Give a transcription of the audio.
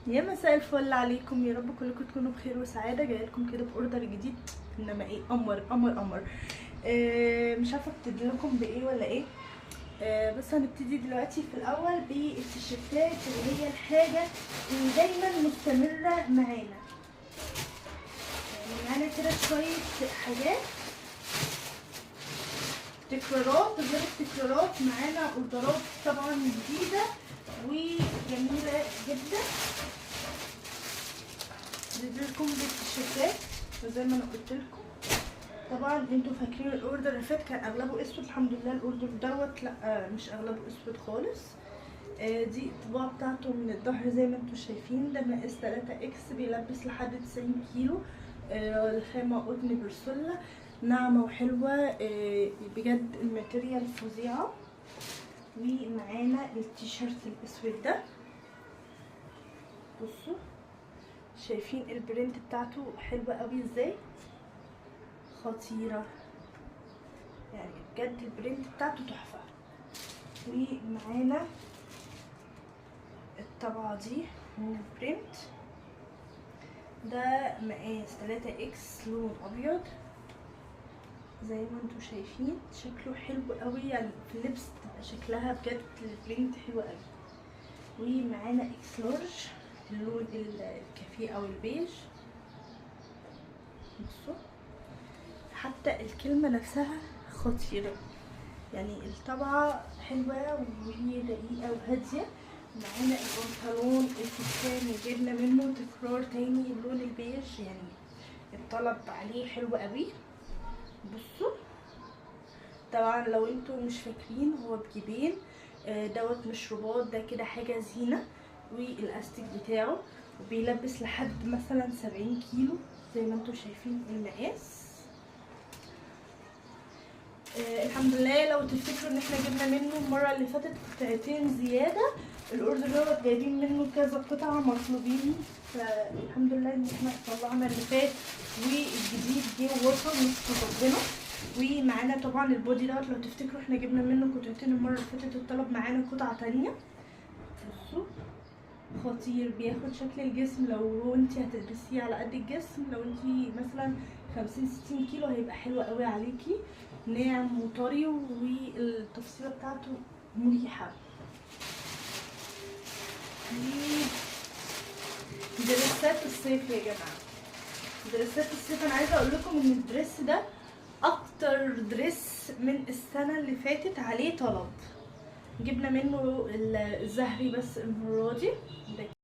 يا مساء الفل عليكم، يا رب كلكم تكونوا بخير وسعاده. جايه لكم كده باوردر جديد، انما ايه، قمر قمر قمر. مش عارفه ابتدي لكم بايه ولا ايه. بس هنبتدي دلوقتي في الاول بالتيشيرتات اللي هي الحاجه اللي دايما مستمره معانا. معانا كده شويه حاجات تكرارات، غير التكرارات معانا اوردرات طبعا جديده وجميله جدا. لكم بالتيشيرتات وزي ما انا قلت لكم. طبعا انتوا فاكرين الاوردر اللي فات كان اغلبه اسود، الحمد لله الاوردر دوت لا، مش اغلبه اسود خالص. دي الطباعه بتاعته من الظهر زي ما انتوا شايفين. ده مقاس 3 اكس، بيلبس لحد 90 كيلو. الخامه قطن برسولا ناعمه وحلوه. بجد الماتيريال فظيعه. ومعانا التيشيرت الاسود ده، بصوا شايفين البرنت بتاعته حلوه قوي ازاي، خطيره يعني بجد. البرنت بتاعته تحفه. ومعانا الطبعه دي من البرنت ده مقاس 3 اكس، لون ابيض زي ما انتم شايفين. شكله حلو قوي يعني في اللبس تبقى شكلها بجد البرنت حلو قوي. ومعانا اكس لارج اللون الكافيه او البيج. بصوا حتى الكلمة نفسها خطيرة، يعني الطبعة حلوة وهي دقيقة وهادية. معانا البنطلون الفستان وجبنا منه تكرار تاني اللون البيج، يعني الطلب عليه حلو قوي. بصوا طبعا لو انتوا مش فاكرين هو بجيبين دوت مشروبات، ده كده حاجة زينة. والاستيك بتاعه وبيلبس لحد مثلا 70 كيلو زي ما انتوا شايفين المقاس. الحمد لله لو تفتكروا ان احنا جبنا منه المره اللي فاتت قطعتين زياده. الاوردر دوت جايبين منه كذا قطعه مطلوبين، فالحمد لله ان احنا طلعنا اللي فات والجديد جه ووصل نشكر ربنا. ومعانا طبعا البودي دوت، لو تفتكروا احنا جبنا منه قطعتين المره اللي فاتت، الطلب معانا قطعه تانية. بصوا خطير، بياخد شكل الجسم لو انتي هتلبسيه على قد الجسم. لو انتي مثلا 50-60 كيلو هيبقى حلو قوي عليكي، ناعم وطري والتفصيله بتاعته مريحه. دريسات الصيف يا جماعه، دريسات الصيف. انا عايزه اقول لكم ان الدريس ده اكتر دريس من السنه اللي فاتت عليه طلب. جبنا منه الزهري بس المره دي.